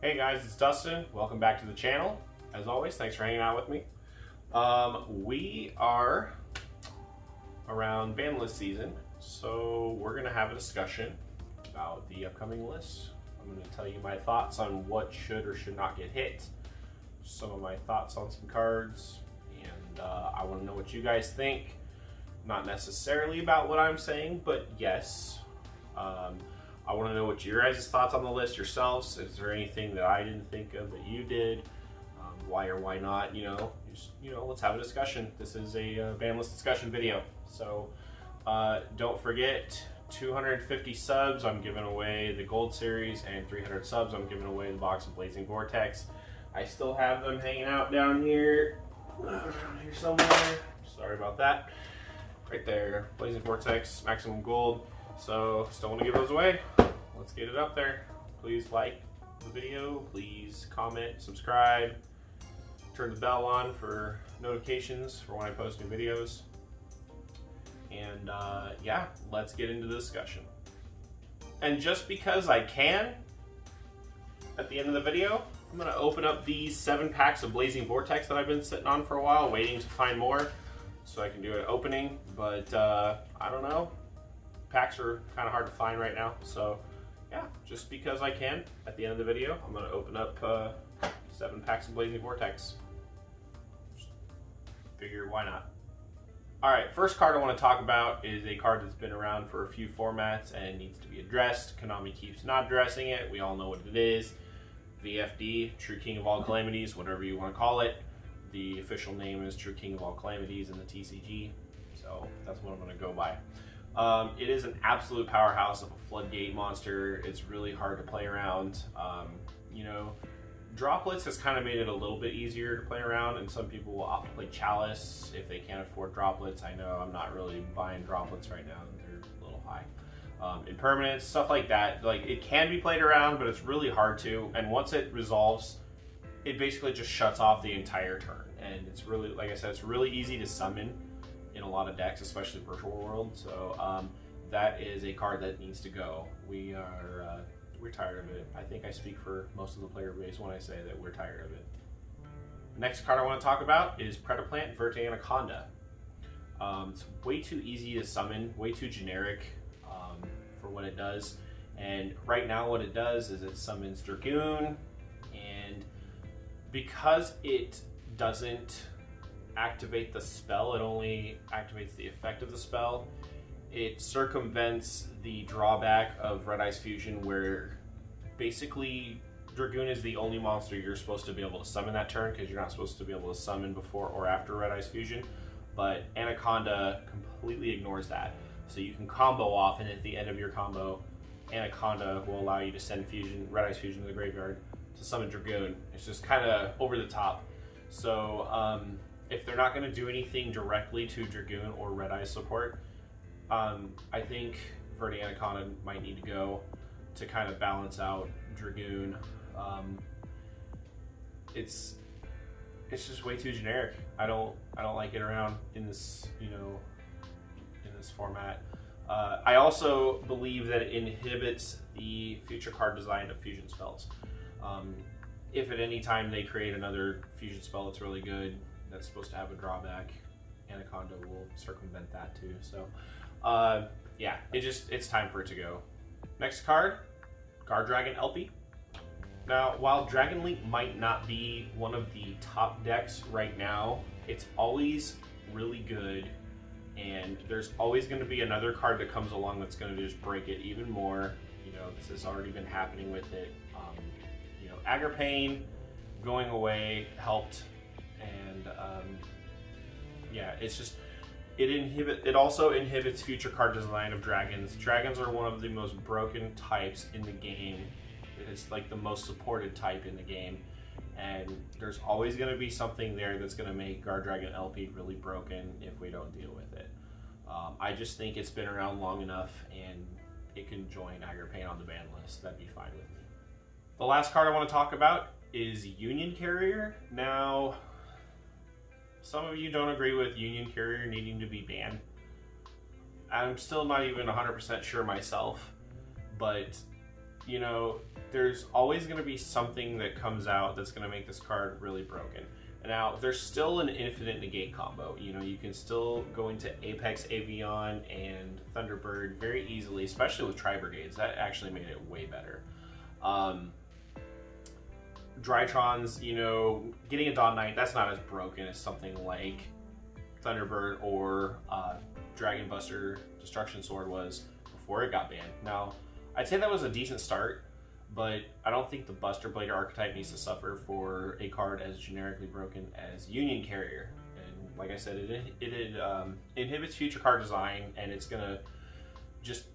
Hey guys, it's Dustin. Welcome back to the channel. As always, thanks for hanging out with me. We are around ban list season, so we're going to have a discussion about the upcoming list. I'm going to tell you my thoughts on what should or should not get hit, some of my thoughts on some cards, and I want to know what you guys think. Not necessarily about what I'm saying, but yes. I want to know what your guys' thoughts on the list yourselves. Is there anything that I didn't think of that you did? Why or why not? Let's have a discussion. This is a ban list discussion video. So don't forget, 250 subs, I'm giving away the Gold Series, and 300 subs, I'm giving away the box of Blazing Vortex. I still have them hanging out down here somewhere. Sorry about that. Right there, Blazing Vortex, maximum gold. So, still want to give those away. Let's get it up there. Please like the video, please comment, subscribe, turn the bell on for notifications for when I post new videos. And yeah, let's get into the discussion. And just because I can, at the end of the video, I'm going to open up these 7 packs of Blazing Vortex that I've been sitting on for a while, waiting to find more so I can do an opening. But I don't know. Packs are kind of hard to find right now, so yeah, just because I can, at the end of the video, I'm going to open up 7 packs of Blazing Vortex. Just figure why not. Alright, first card I want to talk about is a card that's been around for a few formats and needs to be addressed. Konami keeps not addressing it. We all know what it is. VFD, True King of All Calamities, whatever you want to call it. The official name is True King of All Calamities in the TCG, so that's what I'm going to go by. It is an absolute powerhouse of a floodgate monster. It's really hard to play around. Droplets has kind of made it a little bit easier to play around, and some people will opt to play Chalice if they can't afford droplets. I know I'm not really buying droplets right now. They're a little high. Impermanence, stuff like that. Like, it can be played around, but it's really hard to, and once it resolves, it basically just shuts off the entire turn. And it's really, like I said, it's really easy to summon in a lot of decks, especially Virtual World. So that is a card that needs to go. We're tired of it. I think I speak for most of the player base when I say that we're tired of it. The next card I want to talk about is Predaplant Verte Anaconda. It's way too easy to summon, way too generic for what it does. And right now what it does is it summons Dragoon, and because it doesn't activate the spell, it only activates the effect of the spell. It circumvents the drawback of Red Eyes Fusion, where basically Dragoon is the only monster you're supposed to be able to summon that turn, because you're not supposed to be able to summon before or after Red Eyes Fusion. But Anaconda completely ignores that. So you can combo off, and at the end of your combo, Anaconda will allow you to send Red Eyes Fusion to the graveyard to summon Dragoon. It's just kind of over the top. So if they're not going to do anything directly to Dragoon or Red Eyes support, I think Verte Anaconda might need to go to kind of balance out Dragoon. It's just way too generic. I don't like it around in this in this format. I also believe that it inhibits the future card design of fusion spells. If at any time they create another fusion spell that's really good, that's supposed to have a drawback, Anaconda will circumvent that too. So yeah, it's time for it to go. Next card, Guard Dragon LP. Now, while Dragon Link might not be one of the top decks right now, it's always really good, and there's always going to be another card that comes along that's going to just break it even more. This has already been happening with it. Agripane going away helped, and yeah, it's just it also inhibits future card design of dragons. Dragons are one of the most broken types in the game. It is like the most supported type in the game, and there's always going to be something there that's going to make Guard Dragon LP really broken if we don't deal with it. I just think it's been around long enough, and it can join Agripane on the ban list. That'd be fine with me. The last card I want to talk about is Union Carrier. Now, some of you don't agree with Union Carrier needing to be banned. I'm still not even 100% sure myself, but you know, there's always going to be something that comes out that's going to make this card really broken. Now, there's still an infinite negate combo. You know, you can still go into Apex Avion and Thunderbird very easily, especially with Tri-Brigades. That actually made it way better. Drytrons, you know, getting a Dawn Knight, that's not as broken as something like Thunderbird or Dragon Buster Destruction Sword was before it got banned. Now, I'd say that was a decent start, but I don't think the Buster Blader archetype needs to suffer for a card as generically broken as Union Carrier. And like I said, it inhibits future card design, and it's gonna just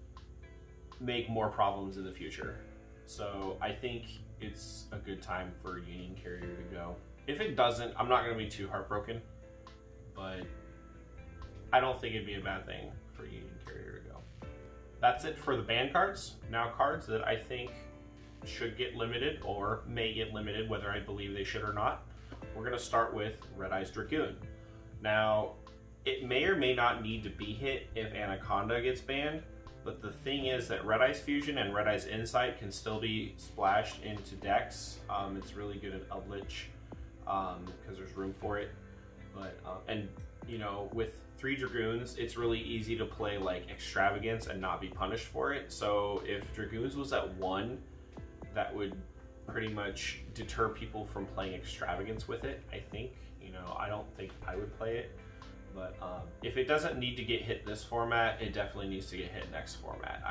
make more problems in the future. So I think it's a good time for Union Carrier to go. If it doesn't, I'm not gonna be too heartbroken, but I don't think it'd be a bad thing for Union Carrier to go. That's it for the ban cards. Now cards that I think should get limited or may get limited, whether I believe they should or not. We're gonna start with Red Eyes Dragoon. Now, it may or may not need to be hit if Anaconda gets banned, but the thing is that Red Eyes Fusion and Red Eyes Insight can still be splashed into decks. It's really good at Eldritch because there's room for it. But and you know, with 3 Dragoons, it's really easy to play like Extravagance and not be punished for it. So if Dragoons was at 1, that would pretty much deter people from playing Extravagance with it, I think. You know, I don't think I would play it. But if it doesn't need to get hit this format, it definitely needs to get hit next format.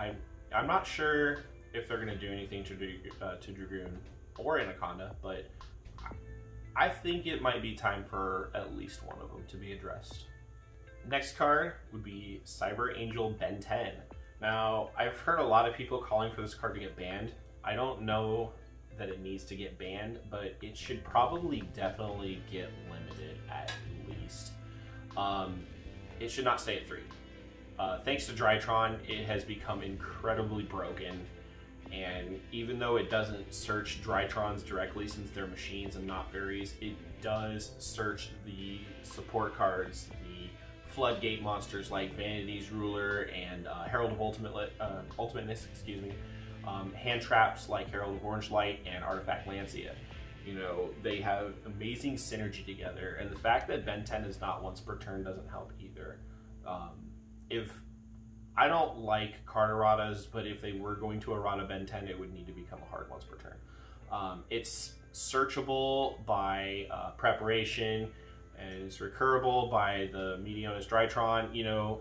I'm not sure if they're going to do anything to Dragoon or Anaconda, but I think it might be time for at least one of them to be addressed. Next card would be Cyber Angel Ben 10. Now, I've heard a lot of people calling for this card to get banned. I don't know that it needs to get banned, but it should probably definitely get limited at least. It should not stay at 3. Thanks to Drytron, it has become incredibly broken, and even though it doesn't search Drytrons directly since they're machines and not fairies, it does search the support cards, the floodgate monsters like Vanity's Ruler and Herald of Ultimateness, excuse me, hand traps like Herald of Orange Light and Artifact Lancia. You know, they have amazing synergy together, and the fact that Ben 10 is not once per turn doesn't help either. If I don't like card erratas, but if they were going to errata Ben 10, it would need to become a hard once per turn. It's searchable by preparation, and it's recurable by the Meteonis Drytron. You know,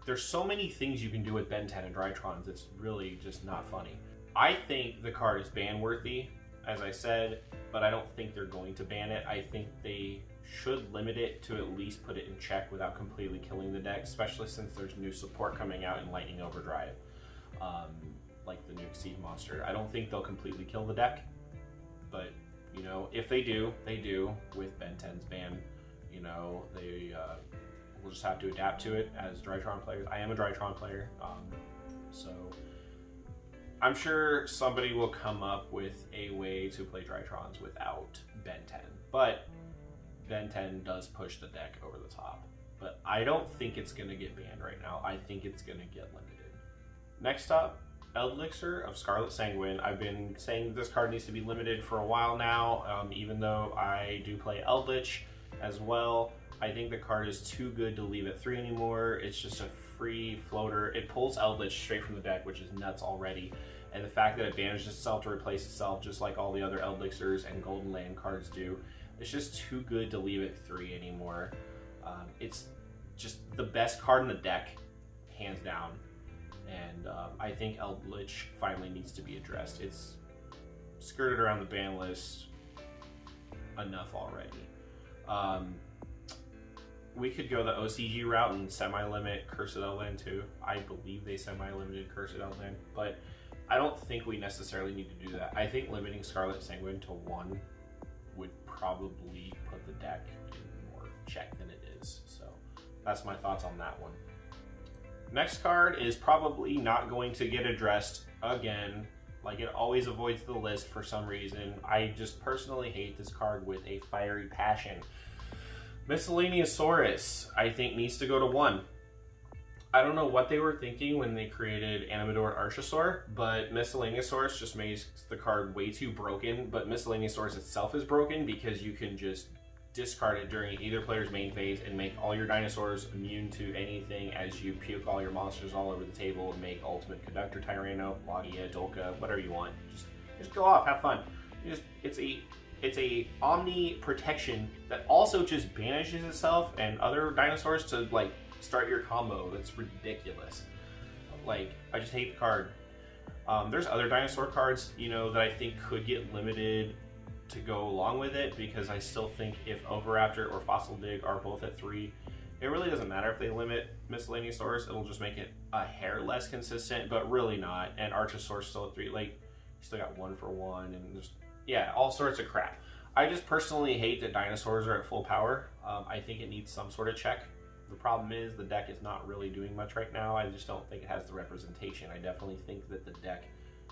there's so many things you can do with Ben 10 and Drytrons, it's really just not funny. I think the card is ban worthy, as I said, but I don't think they're going to ban it. I think they should limit it to at least put it in check without completely killing the deck, especially since there's new support coming out in Lightning Overdrive, like the new Exceed monster. I don't think they'll completely kill the deck, but you know, if they do, they do with Ben 10's ban. You know, they will just have to adapt to it as Drytron players. I am a Drytron player, so I'm sure somebody will come up with a way to play Drytrons without Ben 10, but Ben 10 does push the deck over the top. But I don't think it's going to get banned right now. I think it's going to get limited. Next up, Elixir of Scarlet Sanguine. I've been saying this card needs to be limited for a while now, even though I do play Eldritch as well. I think the card is too good to leave at 3 anymore. It's just a free floater. It pulls Eldritch straight from the deck, which is nuts already. And the fact that it banish itself to replace itself, just like all the other Eldixirs and Golden Land cards do, it's just too good to leave at 3 anymore. It's just the best card in the deck, hands down. And I think Eldritch finally needs to be addressed. It's skirted around the ban list enough already. We could go the OCG route and semi-limit Cursed Eldland too. I believe they semi-limited Cursed Eldland, but I don't think we necessarily need to do that. I think limiting Scarlet Sanguine to 1 would probably put the deck in more check than it is. So that's my thoughts on that one. Next card is probably not going to get addressed again. Like, it always avoids the list for some reason. I just personally hate this card with a fiery passion. Miscellaneousaurus, I think, needs to go to 1. I don't know what they were thinking when they created Animador and Archosaur, but Miscellaneousaurus just makes the card way too broken, but Miscellaneousaurus itself is broken because you can just discard it during either player's main phase and make all your dinosaurs immune to anything as you puke all your monsters all over the table and make Ultimate Conductor, Tyranno, Lagia, Dolka, whatever you want. Just go off, have fun. It's a Omni protection that also just banishes itself and other dinosaurs to like start your combo. That's ridiculous. Like, I just hate the card. There's other dinosaur cards, you know, that I think could get limited to go along with it, because I still think if Oviraptor or Fossil Dig are both at 3, it really doesn't matter if they limit Miscellaneousaurus. It'll just make it a hair less consistent, but really not. And Archosaur's still at 3. Like, you still got 1 for 1 and just, yeah, all sorts of crap. I just personally hate that dinosaurs are at full power. I think it needs some sort of check. The problem is the deck is not really doing much right now. I just don't think it has the representation. I definitely think that the deck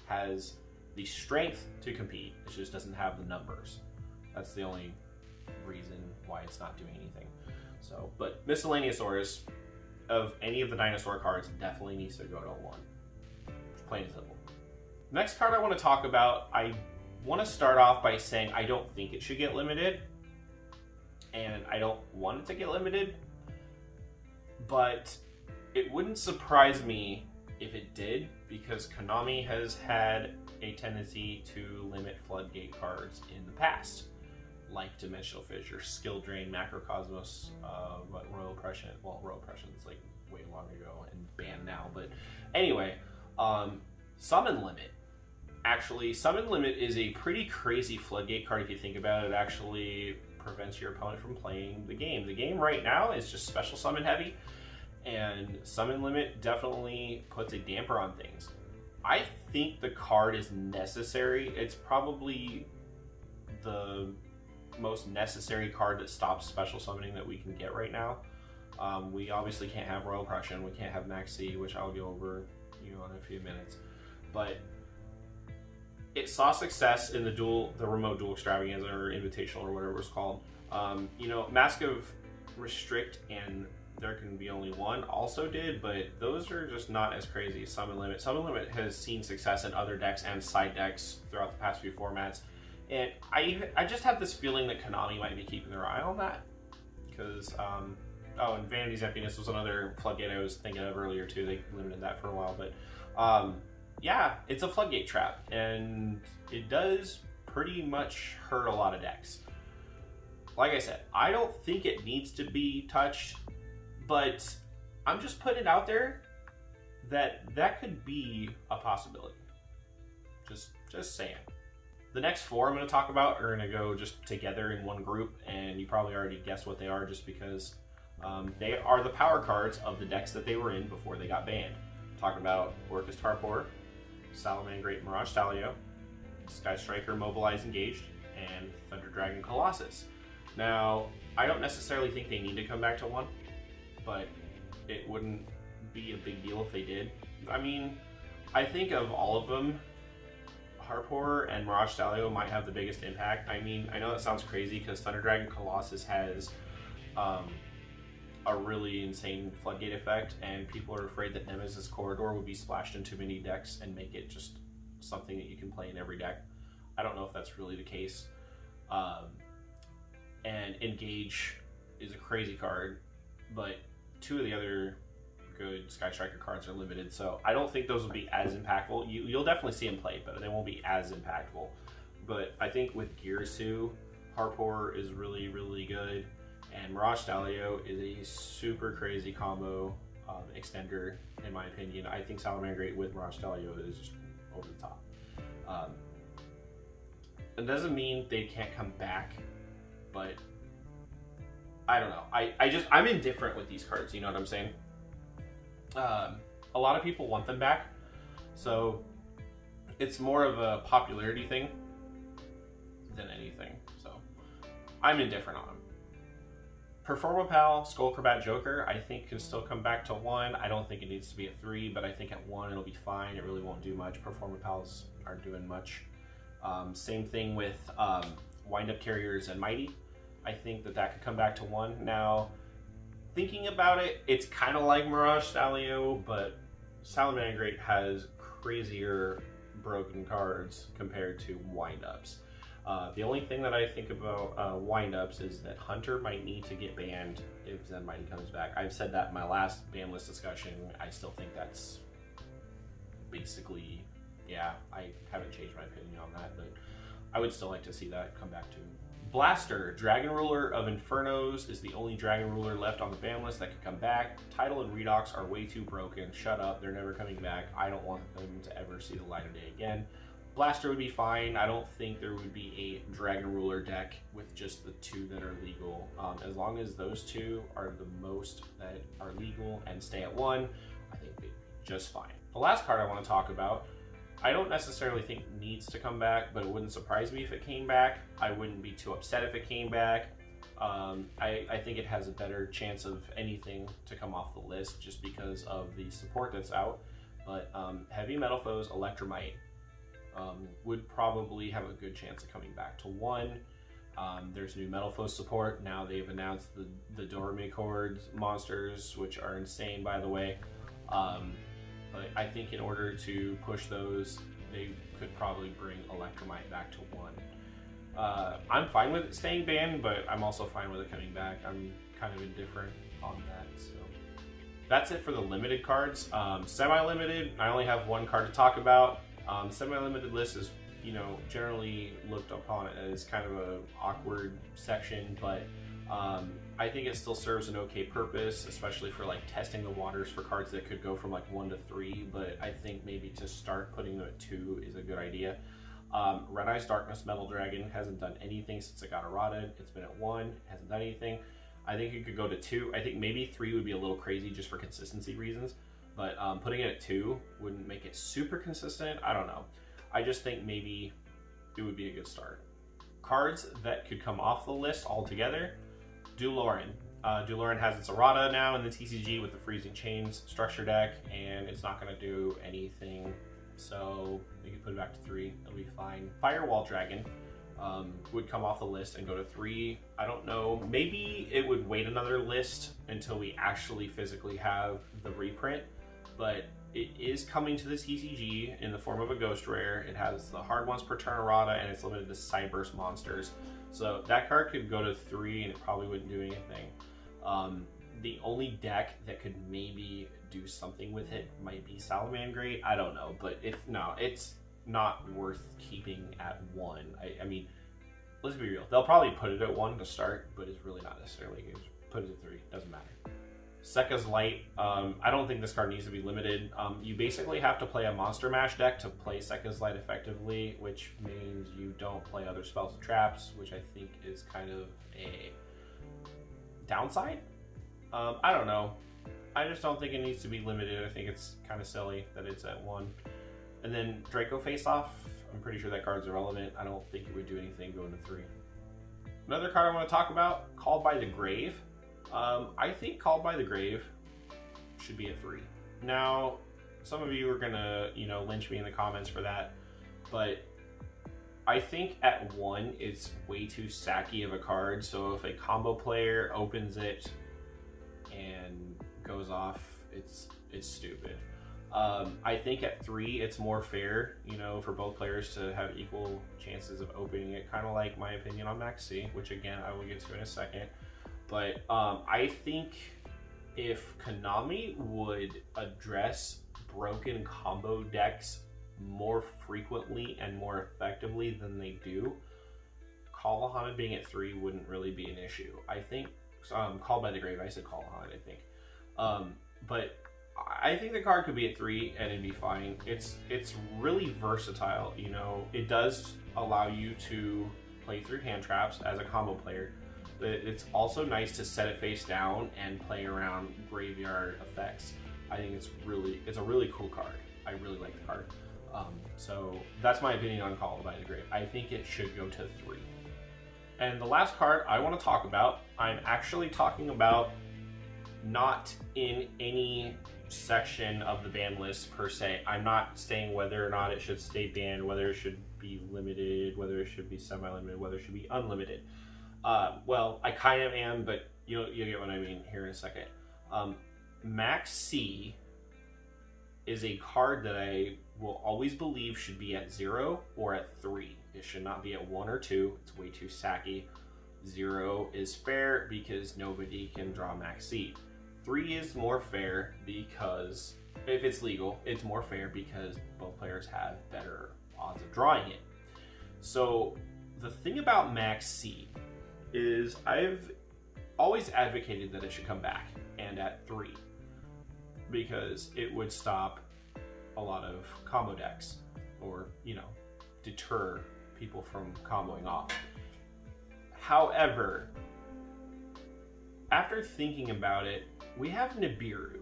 has the strength to compete. It just doesn't have the numbers. That's the only reason why it's not doing anything. So, but Miscellaneousaurus, of any of the dinosaur cards, definitely needs to go to 1. Plain and simple. Next card I want to talk about, I want to start off by saying I don't think it should get limited, and I don't want it to get limited, but it wouldn't surprise me if it did, because Konami has had a tendency to limit floodgate cards in the past, like Dimensional Fissure, Skill Drain, Macrocosmos, Royal Oppression. Well, Royal Oppression is like way long ago and banned now, but anyway, Summon Limit. Actually, Summon Limit is a pretty crazy floodgate card if you think about it. It actually prevents your opponent from playing the game. The game right now is just special summon heavy, and Summon Limit definitely puts a damper on things. I think the card is necessary. It's probably the most necessary card that stops special summoning that we can get right now. We obviously can't have Royal Oppression, we can't have Max C, which I'll go over in a few minutes. But it saw success in the remote duel extravaganza or invitational or whatever it's called. You know, Mask of Restrict and There Can Be Only One also did, but those are just not as crazy as Summon Limit. Summon Limit has seen success in other decks and side decks throughout the past few formats. And I just have this feeling that Konami might be keeping their eye on that. Because, oh, and Vanity's Emptiness was another floodgate I was thinking of earlier too. They limited that for a while, but yeah, it's a floodgate trap, and it does pretty much hurt a lot of decks. Like I said, I don't think it needs to be touched, but I'm just putting it out there that could be a possibility. Just saying. The next 4 I'm going to talk about are going to go just together in one group, and you probably already guessed what they are just because they are the power cards of the decks that they were in before they got banned. I'm talking about Orcus Tarpor, Salamangreat Mirage Stalio, Sky Striker Mobilize Engaged, and Thunder Dragon Colossus. Now, I don't necessarily think they need to come back to 1, but it wouldn't be a big deal if they did. I mean, I think of all of them, Harpor and Mirage Stalio might have the biggest impact. I mean, I know that sounds crazy because Thunder Dragon Colossus has a really insane floodgate effect, and people are afraid that Nemesis Corridor would be splashed into many decks and make it just something that you can play in every deck. I don't know if that's really the case. And Engage is a crazy card, but 2 of the other good Sky Striker cards are limited, so I don't think those will be as impactful. You'll definitely see them played, but they won't be as impactful. But I think with Girasu, Harpor is really, really good, and Mirage Stalio is a super crazy combo extender, in my opinion. I think Salamangreat with Mirage Stalio is just over the top. It doesn't mean they can't come back, but I don't know. I'm indifferent with these cards, you know what I'm saying? A lot of people want them back, so it's more of a popularity thing than anything, so I'm indifferent on them. Performapal, Skullcrobat Joker, I think can still come back to 1. I don't think it needs to be at 3, but I think at 1 it'll be fine. It really won't do much. Performapals aren't doing much. Same thing with Wind-Up Carriers and Mighty. I think that could come back to 1. Now, thinking about it, it's kind of like Mirage Stalio, but Salamangreat has crazier broken cards compared to windups. The only thing that I think about windups is that Hunter might need to get banned if Zen Mighty comes back. I've said that in my last ban list discussion. I still think that's basically, yeah, I haven't changed my opinion on that, but I would still like to see that come back to. Blaster, Dragon Ruler of Infernos, is the only Dragon Ruler left on the ban list that could come back. Tidal and Redox are way too broken. Shut up, they're never coming back. I don't want them to ever see the light of day again. Blaster would be fine. I don't think there would be a Dragon Ruler deck with just the 2 that are legal. As long as those 2 are the most that are legal and stay at 1, I think they'd be just fine. The last card I want to talk about, I don't necessarily think needs to come back, but it wouldn't surprise me if it came back. I wouldn't be too upset if it came back. I think it has a better chance of anything to come off the list just because of the support that's out. But Heavy Metal Foes Electromite would probably have a good chance of coming back to 1. There's new Metal Foes support. Now they've announced the Dormicord monsters, which are insane, by the way. But I think in order to push those, they could probably bring Electromite back to 1. I'm fine with it staying banned, but I'm also fine with it coming back. I'm kind of indifferent on that. So that's it for the limited cards. Semi-limited, I only have 1 card to talk about. Semi-limited list is, you know, generally looked upon as kind of an awkward section, but I think it still serves an okay purpose, especially for like testing the waters for cards that could go from like 1 to 3, but I think maybe to start putting them at 2 is a good idea. Red Eyes Darkness Metal Dragon hasn't done anything since it got errated. It's been at 1, hasn't done anything. I think it could go to 2. I think maybe 3 would be a little crazy just for consistency reasons, but putting it at 2 wouldn't make it super consistent. I don't know. I just think maybe it would be a good start. Cards that could come off the list altogether. Duloran. Duloran has its errata now in the TCG with the Freezing Chains structure deck, and it's not going to do anything, so we can put it back to 3. It'll be fine. Firewall Dragon would come off the list and go to 3. I don't know. Maybe it would wait another list until we actually physically have the reprint, but it is coming to the TCG in the form of a Ghost Rare. It has the hard ones per turn errata, and it's limited to Cyburst monsters. So that card could go to 3 and it probably wouldn't do anything. The only deck that could maybe do something with it might be Salamangreat. I don't know, but it's not worth keeping at 1. I mean, let's be real. They'll probably put it at 1 to start, but it's really not necessarily good. Put it at 3, doesn't matter. Sekka's Light, I don't think this card needs to be limited. You basically have to play a Monster Mash deck to play Sekka's Light effectively, which means you don't play other spells and traps, which I think is kind of a downside. I don't know. I just don't think it needs to be limited. I think it's kind of silly that it's at 1. And then Draco Face Off, I'm pretty sure that card's irrelevant. I don't think it would do anything going to 3. Another card I want to talk about, Called by the Grave. I think Called by the Grave should be at 3. Now, some of you are gonna, lynch me in the comments for that, but I think at 1 it's way too sacky of a card. So if a combo player opens it and goes off, it's stupid. I think at 3 it's more fair, for both players to have equal chances of opening it, kind of like my opinion on Max C, which again I will get to in a second. But I think if Konami would address broken combo decks more frequently and more effectively than they do, Call Haunted being at 3 wouldn't really be an issue. I think Called by the Grave, I said Call Haunted, I think. But I think the card could be at 3 and it'd be fine. It's really versatile, It does allow you to play through hand traps as a combo player. But it's also nice to set it face down and play around graveyard effects. I think it's a really cool card. I really like the card. So that's my opinion on Called by the Grave. I think it should go to 3. And the last card I want to talk about, I'm actually talking about not in any section of the ban list per se. I'm not saying whether or not it should stay banned, whether it should be limited, whether it should be semi-limited, whether it should be unlimited. Well, I kind of am, but you'll get what I mean here in a second. Max C is a card that I will always believe should be at 0 or at 3. It should not be at 1 or 2. It's way too sacky. 0 is fair because nobody can draw Max C. 3 is more fair because, if it's legal, it's more fair because both players have better odds of drawing it. So the thing about Max C is I've always advocated that it should come back and at 3, because it would stop a lot of combo decks, or, you know, deter people from comboing off. However, after thinking about it, we have Nibiru,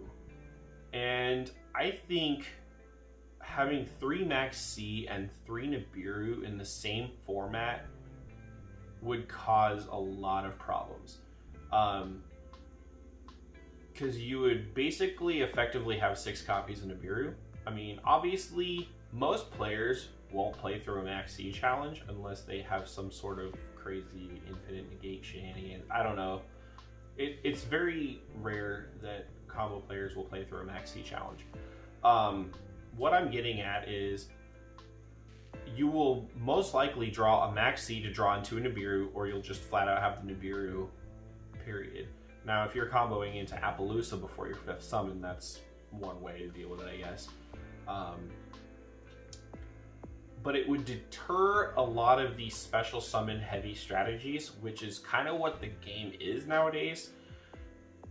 and I think having 3 Max C and 3 Nibiru in the same format would cause a lot of problems. Because you would basically effectively have 6 copies of Nibiru. I mean, obviously, most players won't play through a Max C challenge unless they have some sort of crazy infinite negate shenanigans. I don't know. It's very rare that combo players will play through a Max C challenge. What I'm getting at is you will most likely draw a Max C to draw into a Nibiru, or you'll just flat out have the Nibiru, period. Now, if you're comboing into Appaloosa before your 5th summon, that's one way to deal with it, I guess. But it would deter a lot of these special summon heavy strategies, which is kind of what the game is nowadays.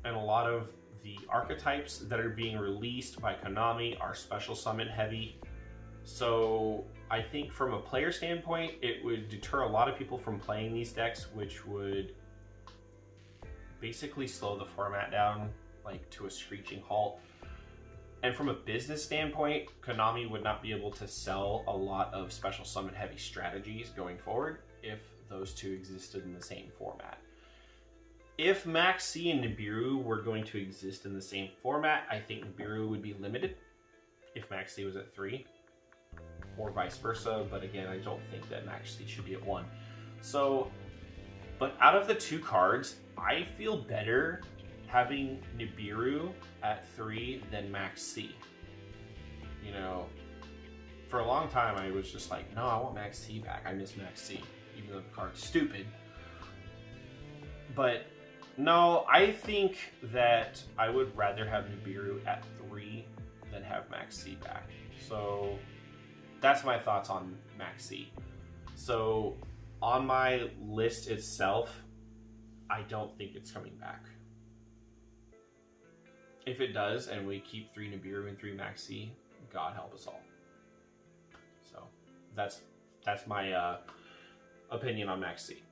And a lot of the archetypes that are being released by Konami are special summon heavy. So I think from a player standpoint, it would deter a lot of people from playing these decks, which would basically slow the format down like to a screeching halt. And from a business standpoint, Konami would not be able to sell a lot of special summon heavy strategies going forward if those two existed in the same format. If Max C and Nibiru were going to exist in the same format, I think Nibiru would be limited if Max C was at 3, or vice versa. But again, I don't think that Max C should be at 1. So, but out of the 2 cards, I feel better having Nibiru at 3 than Max C. You know, for a long time I was just like, no, I want Max C back. I miss Max C, even though the card's stupid. But no, I think that I would rather have Nibiru at 3 than have Max C back. So that's my thoughts on Max C. So on my list itself, I don't think it's coming back. If it does, and we keep 3 Nibiru and 3 Max C, God help us all. So that's my opinion on Max C.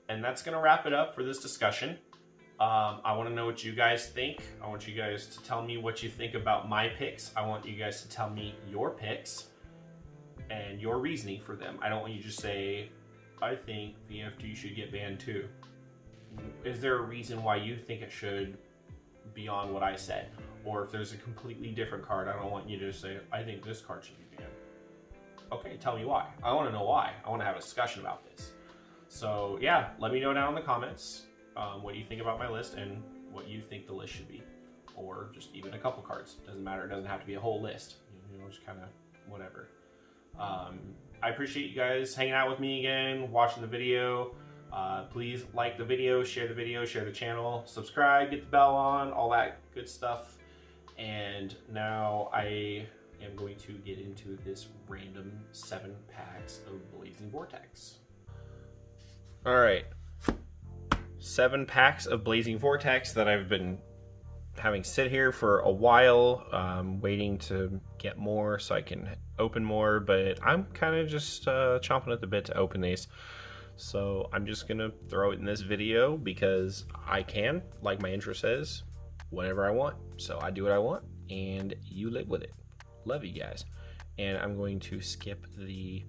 And that's going to wrap it up for this discussion. I want to know what you guys think. I want you guys to tell me what you think about my picks. I want you guys to tell me your picks and your reasoning for them. I don't want you to just say, I think VFD should get banned too. Is there a reason why you think it should, beyond what I said? Or if there's a completely different card, I don't want you to say, I think this card should be banned. Okay, tell me why. I want to know why. I want to have a discussion about this. So yeah, let me know down in the comments what you think about my list and what you think the list should be. Or just even a couple cards. Doesn't matter. It doesn't have to be a whole list. You know, just kind of whatever. I appreciate you guys hanging out with me again, watching the video. Please like the video, share the channel, subscribe, get the bell on, all that good stuff. And now I am going to get into this random 7 packs of Blazing Vortex. Alright, 7 packs of Blazing Vortex that I've been having sit here for a while, waiting to get more so I can open more, but I'm kind of just chomping at the bit to open these. So I'm just gonna throw it in this video because I can, like my intro says, whatever I want. So I do what I want and you live with it. Love you guys. And I'm going to skip the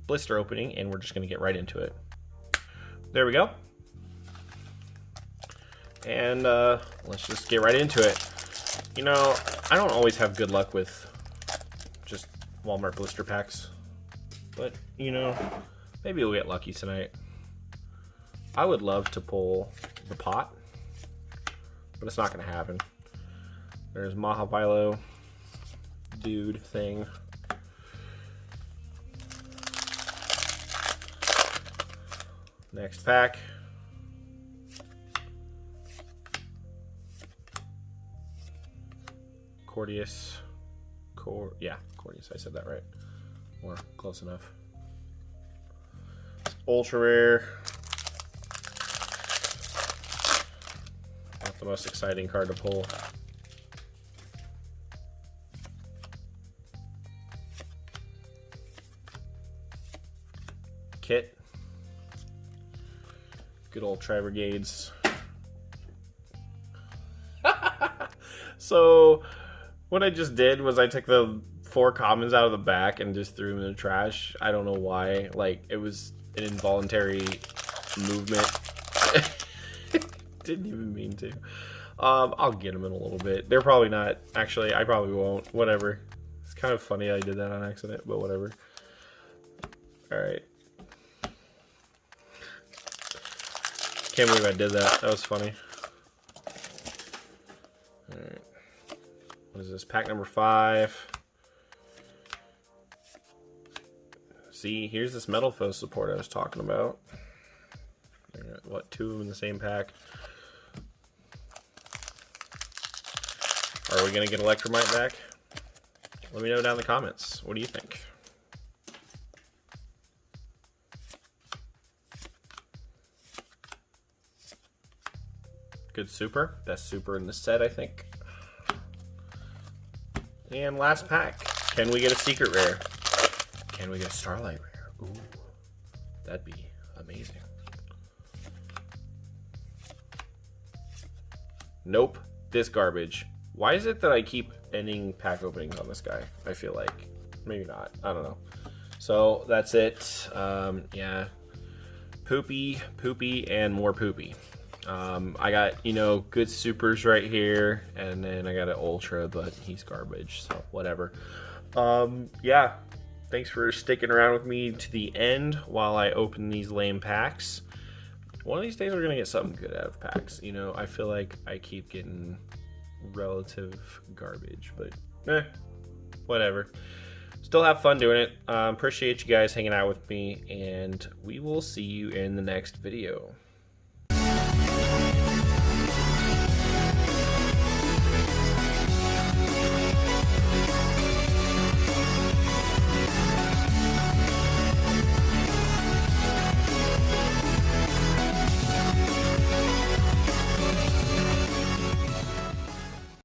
blister opening and we're just gonna get right into it. There we go. And let's just get right into it. You know, I don't always have good luck with just Walmart blister packs, but you know, maybe we'll get lucky tonight. I would love to pull the pot, but it's not going to happen. There's Mahavilo dude thing. Next pack. Cordius. Yeah, Cordius, I said that right. Or close enough. It's ultra rare. Not the most exciting card to pull. Kit. Good old Tri-Brigades. So what I just did was I took the 4 commons out of the back and just threw them in the trash. I don't know why. Like, it was an involuntary movement. Didn't even mean to. I'll get them in a little bit. They're probably not. Actually, I probably won't. Whatever. It's kind of funny I did that on accident, but whatever. Alright. Can't believe I did that. That was funny. Alright. What is this? Pack number 5. See, here's this Metal Foe support I was talking about. What, 2 of them in the same pack? Are we going to get Electromite back? Let me know down in the comments. What do you think? Good super. Best super in the set, I think. And last pack. Can we get a secret rare? Can we get a Starlight rare? Ooh, that'd be amazing. Nope. This garbage. Why is it that I keep ending pack openings on this guy? I feel like. Maybe not. I don't know. So that's it. Yeah. Poopy, poopy, and more poopy. I got, you know, good supers right here, and then I got an ultra, but he's garbage, so whatever. Yeah, thanks for sticking around with me to the end while I open these lame packs. One of these days we're gonna get something good out of packs. You know, I feel like I keep getting relative garbage, but whatever. Still have fun doing it. Appreciate you guys hanging out with me, and we will see you in the next video.